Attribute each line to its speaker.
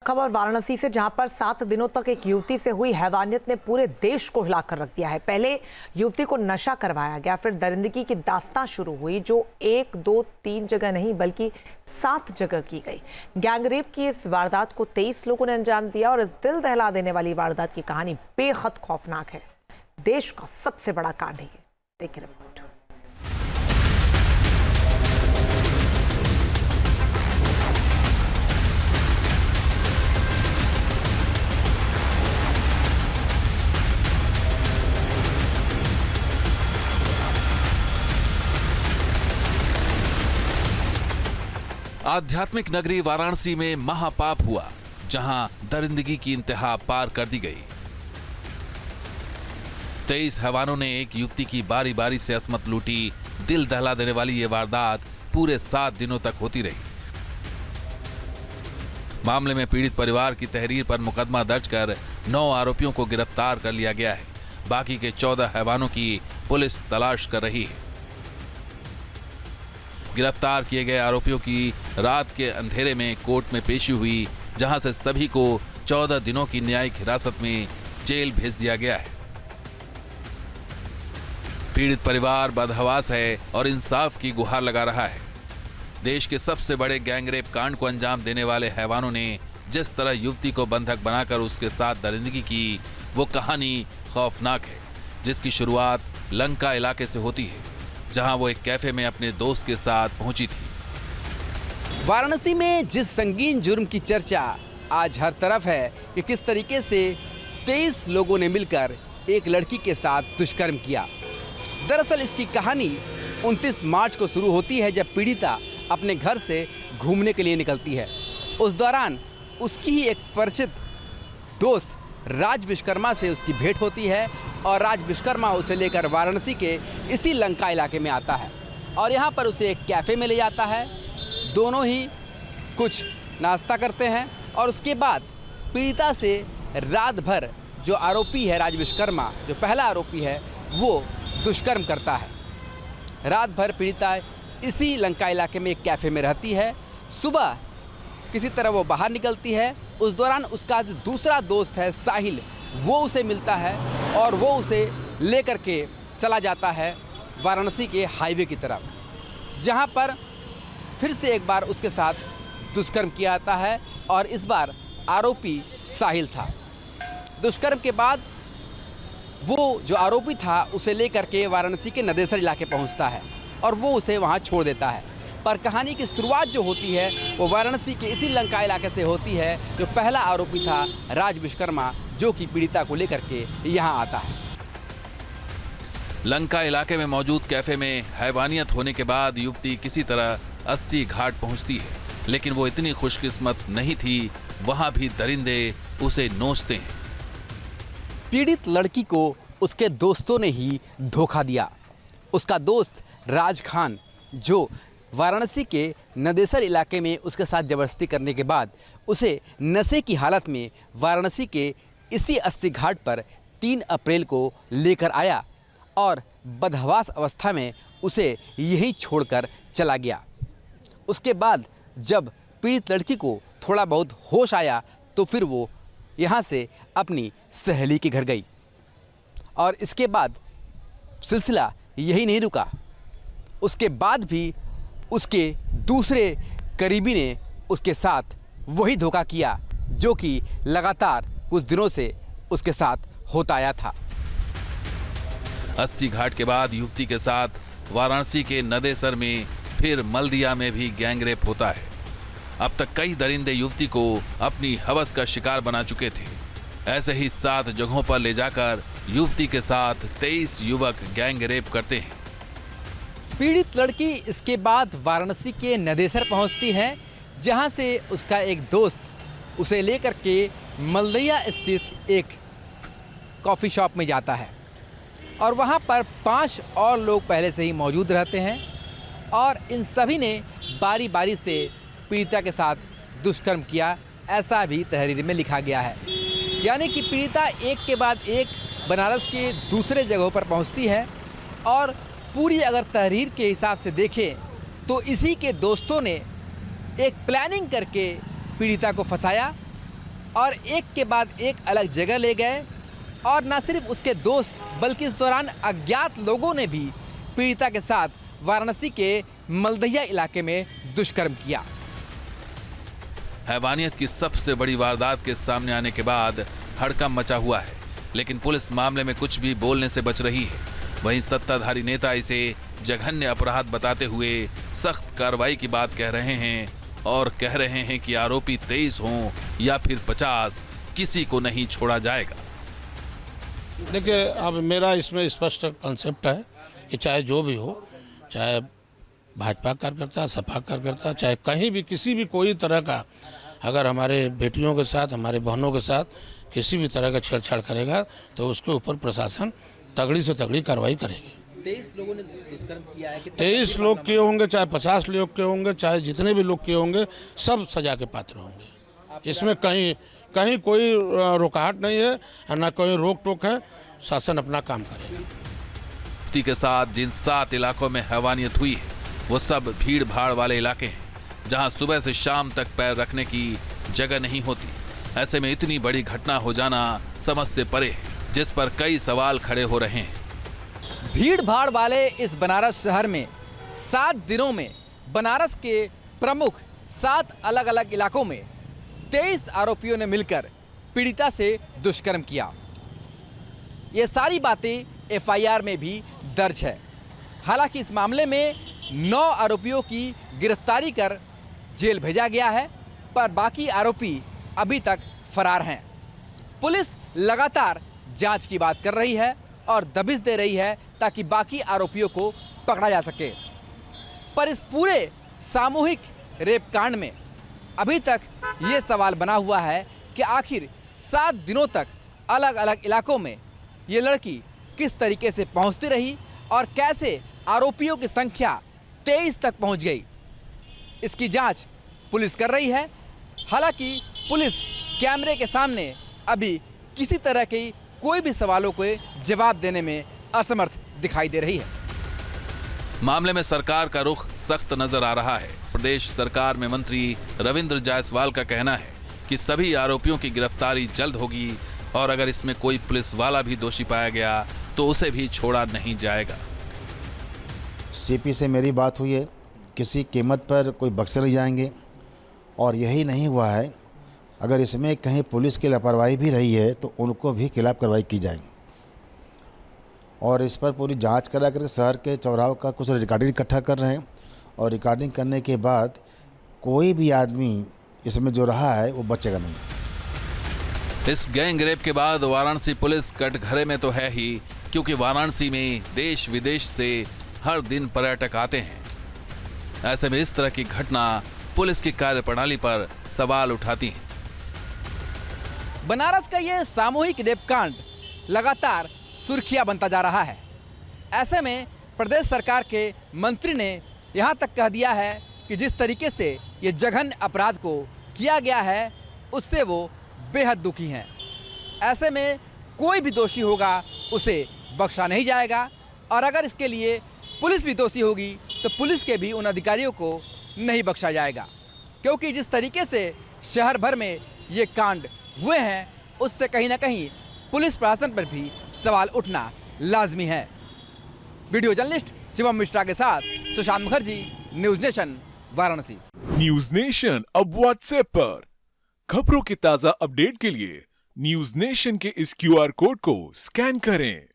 Speaker 1: खबर वाराणसी से, जहां पर 7 दिनों तक एक युवती से हुई हैवानियत ने पूरे देश को हिलाकर रख दिया है। पहले युवती को नशा करवाया गया, फिर दरिंदगी की दास्तां शुरू हुई जो 1, 2, 3 जगह नहीं बल्कि 7 जगह की गई। गैंगरेप की इस वारदात को 23 लोगों ने अंजाम दिया और इस दिल दहला देने वाली वारदात की कहानी बेहद खौफनाक है। देश का सबसे बड़ा कांड है ये। देखिए रिपोर्ट।
Speaker 2: आध्यात्मिक नगरी वाराणसी में महापाप हुआ, जहां दरिंदगी की इंतहा पार कर दी गई। 23 हैवानों ने एक युवती की बारी बारी से असमत लूटी। दिल दहला देने वाली ये वारदात पूरे 7 दिनों तक होती रही। मामले में पीड़ित परिवार की तहरीर पर मुकदमा दर्ज कर 9 आरोपियों को गिरफ्तार कर लिया गया है। बाकी के 14 हैवानों की पुलिस तलाश कर रही है। गिरफ्तार किए गए आरोपियों की रात के अंधेरे में कोर्ट में पेशी हुई, जहां से सभी को 14 दिनों की न्यायिक हिरासत में जेल भेज दिया गया है। पीड़ित परिवार बदहवास है और इंसाफ की गुहार लगा रहा है। देश के सबसे बड़े गैंगरेप कांड को अंजाम देने वाले हैवानों ने जिस तरह युवती को बंधक बनाकर उसके साथ दरिंदगी की, वो कहानी खौफनाक है, जिसकी शुरुआत लंका इलाके से होती है, जहां वो एक कैफे में अपने दोस्त के साथ पहुंची थी।
Speaker 3: वाराणसी में जिस संगीन जुर्म की चर्चा आज हर तरफ है कि किस तरीके से 23 लोगों ने मिलकर एक लड़की के साथ दुष्कर्म किया। दरअसल इसकी कहानी 29 मार्च को शुरू होती है, जब पीड़िता अपने घर से घूमने के लिए निकलती है। उस दौरान उसकी ही एक परिचित दोस्त राज विश्वकर्मा से उसकी भेंट होती है और राज विश्वकर्मा उसे लेकर वाराणसी के इसी लंका इलाके में आता है और यहाँ पर उसे एक कैफ़े में ले जाता है। दोनों ही कुछ नाश्ता करते हैं और उसके बाद पीड़िता से रात भर जो आरोपी है राज विश्वकर्मा, जो पहला आरोपी है, वो दुष्कर्म करता है। रात भर पीड़िता इसी लंका इलाके में एक कैफ़े में रहती है। सुबह किसी तरह वो बाहर निकलती है। उस दौरान उसका जो दूसरा दोस्त है साहिल, वो उसे मिलता है और वो उसे लेकर के चला जाता है वाराणसी के हाईवे की तरफ, जहां पर फिर से एक बार उसके साथ दुष्कर्म किया जाता है और इस बार आरोपी साहिल था। दुष्कर्म के बाद वो जो आरोपी था उसे लेकर के वाराणसी के नदेसर इलाके पहुंचता है और वो उसे वहां छोड़ देता है। पर कहानी की शुरुआत जो होती है वो वाराणसी के इसी लंका इलाके से होती है, जो पहला आरोपी था राज विश्वकर्मा, जो कि पीड़िता को लेकर के यहाँ आता है।
Speaker 2: लंका इलाके में मौजूद कैफे में हैवानियत होने के बाद युवती किसी तरह 80 घाट पहुंचती है, लेकिन वो इतनी खुशकिस्मत नहीं थी। वहां भी दरिंदे उसे नोचते हैं।
Speaker 3: पीड़ित लड़की को उसके दोस्तों ने ही धोखा दिया। उसका दोस्त राज खान, जो वाराणसी के नदेसर इलाके में उसके साथ जबरदस्ती करने के बाद उसे नशे की हालत में वाराणसी के इसी 80 घाट पर 3 अप्रैल को लेकर आया और बदहवास अवस्था में उसे यहीं छोड़कर चला गया। उसके बाद जब पीड़ित लड़की को थोड़ा बहुत होश आया तो फिर वो यहाँ से अपनी सहेली के घर गई और इसके बाद सिलसिला यही नहीं रुका। उसके बाद भी उसके दूसरे करीबी ने उसके साथ वही धोखा किया, जो कि लगातार कुछ दिनों से उसके साथ होता आया था।
Speaker 2: 80 घाट के बाद युवती के साथ वाराणसी के नदेसर में फिर मल्दिया में भी गैंगरेप होता है। अब तक कई दरिंदे युवती को अपनी हवस का शिकार बना चुके थे। ऐसे ही 7 जगहों पर ले जाकर युवती के साथ 23 युवक गैंगरेप करते हैं।
Speaker 3: पीड़ित लड़की इसके बाद वाराणसी के नदेसर पहुंचती है, जहां से उसका एक दोस्त उसे लेकर के मल्दिया स्थित एक कॉफ़ी शॉप में जाता है और वहां पर 5 और लोग पहले से ही मौजूद रहते हैं और इन सभी ने बारी बारी से पीड़िता के साथ दुष्कर्म किया, ऐसा भी तहरीर में लिखा गया है। यानी कि पीड़िता एक के बाद एक बनारस के दूसरे जगहों पर पहुंचती है और पूरी अगर तहरीर के हिसाब से देखें तो इसी के दोस्तों ने एक प्लानिंग करके पीड़िता को फंसाया और एक के बाद एक अलग जगह ले गए और न सिर्फ उसके दोस्त बल्कि इस दौरान अज्ञात लोगों ने भी पीड़िता के साथ वाराणसी के मलदहिया इलाके में दुष्कर्म किया।
Speaker 2: हैवानियत की सबसे बड़ी वारदात के सामने आने के बाद हड़कंप मचा हुआ है, लेकिन पुलिस मामले में कुछ भी बोलने से बच रही है। वहीं सत्ताधारी नेता इसे जघन्य अपराध बताते हुए सख्त कार्रवाई की बात कह रहे हैं और कह रहे हैं कि आरोपी 23 हों या फिर 50, किसी को नहीं छोड़ा जाएगा।
Speaker 4: देखिए, अब मेरा इसमें स्पष्ट कॉन्सेप्ट है कि चाहे जो भी हो, चाहे भाजपा कार्यकर्ता, सपा कार्यकर्ता, चाहे कहीं भी किसी भी कोई तरह का अगर हमारे बेटियों के साथ, हमारे बहनों के साथ किसी भी तरह का छेड़छाड़ करेगा तो उसके ऊपर प्रशासन तगड़ी से तगड़ी कार्रवाई करेगी।
Speaker 3: 23 लोगों ने दुष्कर्म किया है।
Speaker 4: 23 लोग किए होंगे, चाहे 50 लोग किए होंगे, चाहे जितने भी लोग किए होंगे, सब सजा के पात्र होंगे। इसमें कहीं कोई रुकावट नहीं है और न कोई रोक टोक है। शासन अपना काम करेगा।
Speaker 2: युवती के साथ जिन 7 इलाकों में हैवानियत हुई है वो सब भीड़ भाड़ वाले इलाके हैं, जहां सुबह से शाम तक पैर रखने की जगह नहीं होती। ऐसे में इतनी बड़ी घटना हो जाना समझ से परे है, जिस पर कई सवाल खड़े हो रहे हैं।
Speaker 3: भीड़ भाड़ वाले इस बनारस शहर में 7 दिनों में बनारस के प्रमुख 7 अलग अलग इलाकों में 23 आरोपियों ने मिलकर पीड़िता से दुष्कर्म किया। ये सारी बातें एफआईआर में भी दर्ज है। हालांकि इस मामले में 9 आरोपियों की गिरफ्तारी कर जेल भेजा गया है, पर बाकी आरोपी अभी तक फरार हैं। पुलिस लगातार जांच की बात कर रही है और दबिश दे रही है ताकि बाकी आरोपियों को पकड़ा जा सके। पर इस पूरे सामूहिक रेप कांड में अभी तक ये सवाल बना हुआ है कि आखिर 7 दिनों तक अलग अलग इलाकों में ये लड़की किस तरीके से पहुंचती रही और कैसे आरोपियों की संख्या 23 तक पहुंच गई। इसकी जांच पुलिस कर रही है। हालांकि पुलिस कैमरे के सामने अभी किसी तरह के कोई भी सवालों को जवाब देने में असमर्थ दिखाई दे रही है।
Speaker 2: मामले में सरकार का रुख सख्त नजर आ रहा है। प्रदेश सरकार में मंत्री रविंद्र जायसवाल का कहना है कि सभी आरोपियों की गिरफ्तारी जल्द होगी और अगर इसमें कोई पुलिस वाला भी दोषी पाया गया तो उसे भी छोड़ा नहीं जाएगा।
Speaker 5: सीपी से मेरी बात हुई है, किसी कीमत पर कोई बक्से नहीं जाएंगे और यही नहीं हुआ है, अगर इसमें कहीं पुलिस की लापरवाही भी रही है तो उनको भी खिलाफ कार्रवाई की जाएगी और इस पर पूरी जांच करा कर शहर के चौराहों का कुछ रिकॉर्डिंग इकट्ठा कर रहे हैं और रिकॉर्डिंग करने के बाद कोई भी आदमी इसमें जो रहा है वो बचेगा नहीं।
Speaker 2: इस गैंग रेप के बाद वाराणसी पुलिस कटघरे में तो है ही, क्योंकि वाराणसी में देश विदेश से हर दिन पर्यटक आते हैं। ऐसे में इस तरह की घटना पुलिस की कार्यप्रणाली पर सवाल उठाती है।
Speaker 3: बनारस का ये सामूहिक रेप कांड लगातार सुर्खियां बनता जा रहा है। ऐसे में प्रदेश सरकार के मंत्री ने यहां तक कह दिया है कि जिस तरीके से ये जघन्य अपराध को किया गया है उससे वो बेहद दुखी हैं। ऐसे में कोई भी दोषी होगा उसे बख्शा नहीं जाएगा और अगर इसके लिए पुलिस भी दोषी होगी तो पुलिस के भी उन अधिकारियों को नहीं बख्शा जाएगा, क्योंकि जिस तरीके से शहर भर में ये कांड हुए हैं उससे कहीं ना कहीं पुलिस प्रशासन पर भी सवाल उठना लाजमी है। वीडियो जर्नलिस्ट शिवम मिश्रा के साथ Sushant Mukherjee, news nation, Varanasi.
Speaker 6: News nation अब व्हाट्सएप पर खबरों की ताजा अपडेट के लिए न्यूज़ नेशन के इस QR कोड को स्कैन करें।